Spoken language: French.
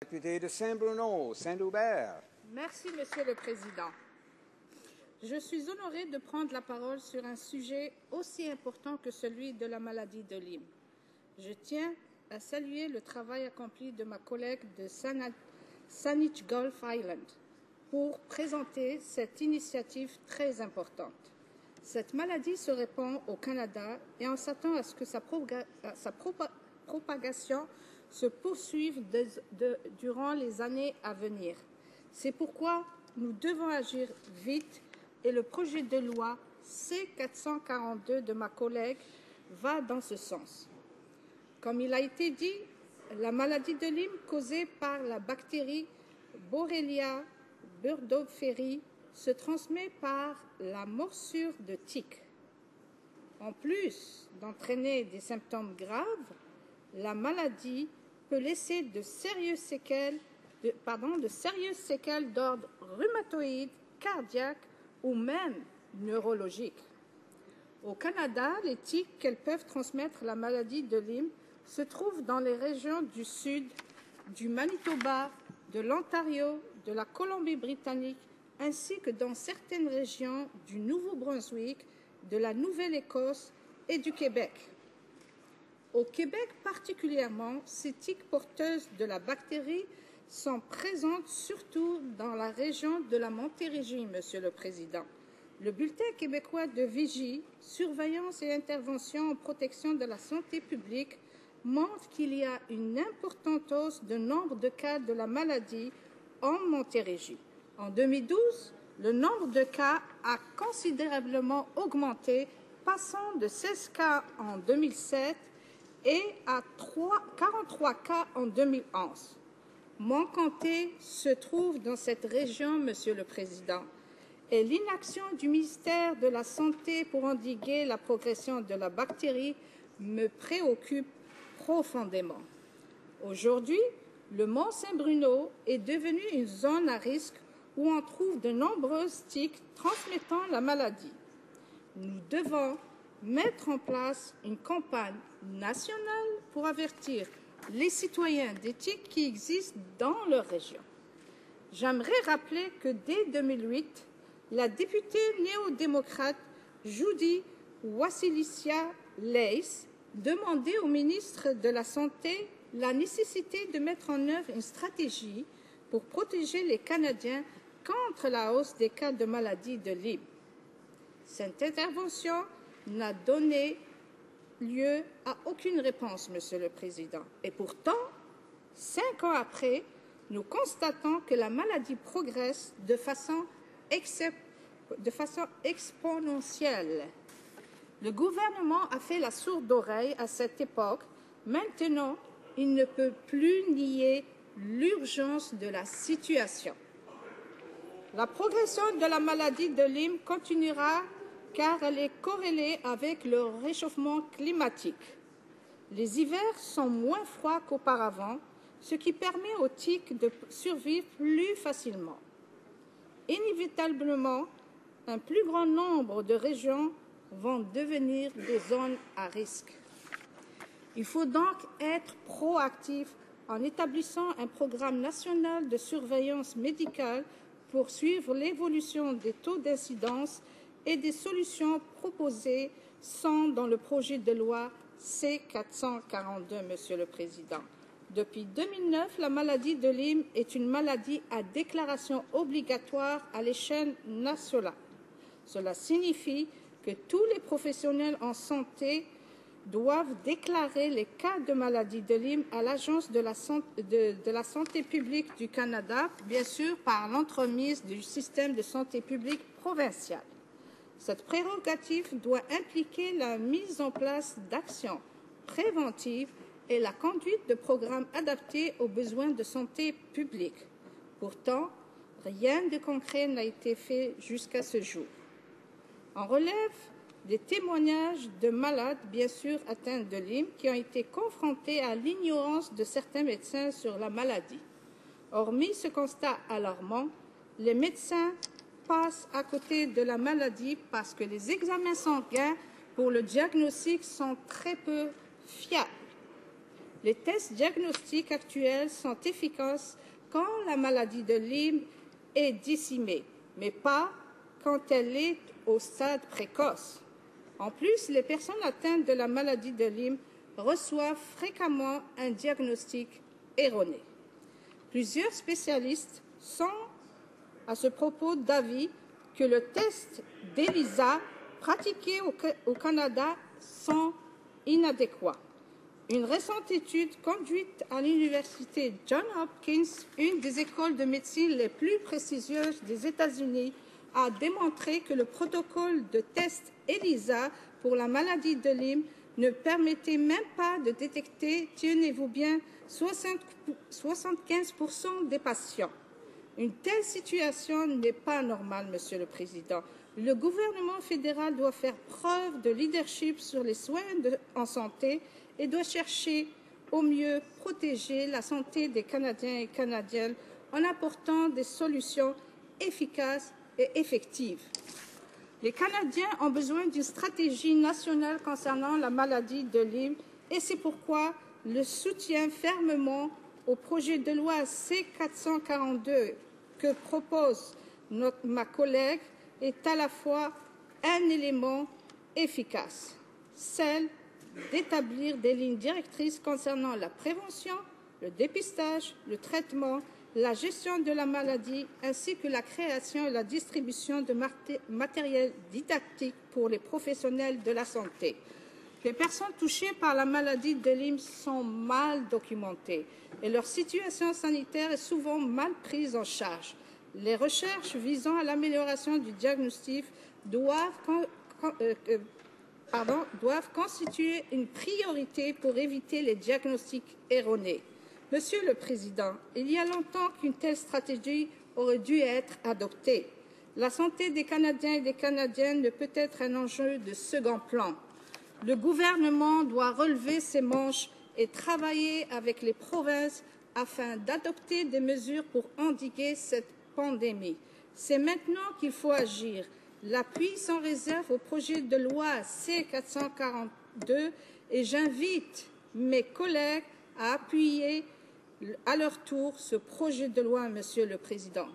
député de Saint-Bruno, Saint-Hubert. Merci, Monsieur le Président. Je suis honorée de prendre la parole sur un sujet aussi important que celui de la maladie de Lyme. Je tiens à saluer le travail accompli de ma collègue de Saanich Gulf Island pour présenter cette initiative très importante. Cette maladie se répand au Canada et on s'attend à ce que sa propagation se poursuive durant les années à venir. C'est pourquoi nous devons agir vite et le projet de loi C-442 de ma collègue va dans ce sens. Comme il a été dit, la maladie de Lyme causée par la bactérie Borrelia burgdorferi se transmet par la morsure de tiques. En plus d'entraîner des symptômes graves, la maladie peut laisser de sérieuses séquelles d'ordre rhumatoïde, cardiaque ou même neurologique. Au Canada, les tiques qu'elles peuvent transmettre la maladie de Lyme se trouvent dans les régions du sud, du Manitoba, de l'Ontario, de la Colombie-Britannique, ainsi que dans certaines régions du Nouveau-Brunswick, de la Nouvelle-Écosse et du Québec. Au Québec particulièrement, ces tiques porteuses de la bactérie sont présentes surtout dans la région de la Montérégie, Monsieur le Président. Le Bulletin québécois de vigie, surveillance et intervention en protection de la santé publique montre qu'il y a une importante hausse de nombre de cas de la maladie en Montérégie. En 2012, le nombre de cas a considérablement augmenté, passant de 16 cas en 2007 et à 43 cas en 2011. Montcalm se trouve dans cette région, Monsieur le Président, et l'inaction du ministère de la Santé pour endiguer la progression de la bactérie me préoccupe profondément. Aujourd'hui, le Mont Saint-Bruno est devenu une zone à risque où on trouve de nombreuses tiques transmettant la maladie. Nous devons mettre en place une campagne nationale pour avertir les citoyens des tiques qui existent dans leur région. J'aimerais rappeler que dès 2008, la députée néo-démocrate Judy Wasilicia-Leis demandait au ministre de la Santé la nécessité de mettre en œuvre une stratégie pour protéger les Canadiens contre la hausse des cas de maladie de Lyme. Cette intervention n'a donné lieu à aucune réponse, Monsieur le Président. Et pourtant, 5 ans après, nous constatons que la maladie progresse de façon exponentielle. Le gouvernement a fait la sourde oreille à cette époque. Maintenant, il ne peut plus nier l'urgence de la situation. La progression de la maladie de Lyme continuera car elle est corrélée avec le réchauffement climatique. Les hivers sont moins froids qu'auparavant, ce qui permet aux tiques de survivre plus facilement. Inévitablement, un plus grand nombre de régions vont devenir des zones à risque. Il faut donc être proactif en établissant un programme national de surveillance médicale pour suivre l'évolution des taux d'incidence et des solutions proposées sont dans le projet de loi C-442, Monsieur le Président. Depuis 2009, la maladie de Lyme est une maladie à déclaration obligatoire à l'échelle nationale. Cela signifie que tous les professionnels en santé doivent déclarer les cas de maladie de Lyme à l'Agence de la santé publique du Canada, bien sûr par l'entremise du système de santé publique provincial. Cette prérogative doit impliquer la mise en place d'actions préventives et la conduite de programmes adaptés aux besoins de santé publique. Pourtant, rien de concret n'a été fait jusqu'à ce jour. On relève des témoignages de malades, bien sûr atteints de Lyme, qui ont été confrontés à l'ignorance de certains médecins sur la maladie. Hormis ce constat alarmant, les médecins passent à côté de la maladie parce que les examens sanguins pour le diagnostic sont très peu fiables. Les tests diagnostiques actuels sont efficaces quand la maladie de Lyme est disséminée, mais pas quand elle est au stade précoce. En plus, les personnes atteintes de la maladie de Lyme reçoivent fréquemment un diagnostic erroné. Plusieurs spécialistes sont à ce propos d'avis que le test d'ELISA pratiqué au Canada sont inadéquats. Une récente étude conduite à l'université Johns Hopkins, une des écoles de médecine les plus prestigieuses des États-Unis, a démontré que le protocole de test ELISA pour la maladie de Lyme ne permettait même pas de détecter, tenez-vous bien, 75% des patients. Une telle situation n'est pas normale, Monsieur le Président. Le gouvernement fédéral doit faire preuve de leadership sur les soins en santé et doit chercher au mieux protéger la santé des Canadiens et Canadiennes en apportant des solutions efficaces et effectives. Les Canadiens ont besoin d'une stratégie nationale concernant la maladie de Lyme et c'est pourquoi le soutien fermement au projet de loi C-442 que propose ma collègue est à la fois un élément efficace, celle d'établir des lignes directrices concernant la prévention, le dépistage, le traitement, la gestion de la maladie, ainsi que la création et la distribution de matériel didactique pour les professionnels de la santé. Les personnes touchées par la maladie de Lyme sont mal documentées et leur situation sanitaire est souvent mal prise en charge. Les recherches visant à l'amélioration du diagnostic doivent constituer une priorité pour éviter les diagnostics erronés. Monsieur le Président, il y a longtemps qu'une telle stratégie aurait dû être adoptée. La santé des Canadiens et des Canadiennes ne peut être un enjeu de second plan. Le gouvernement doit relever ses manches et travailler avec les provinces afin d'adopter des mesures pour endiguer cette pandémie. C'est maintenant qu'il faut agir. L'appui sans réserve au projet de loi C-442 et j'invite mes collègues à appuyer à leur tour ce projet de loi, Monsieur le Président.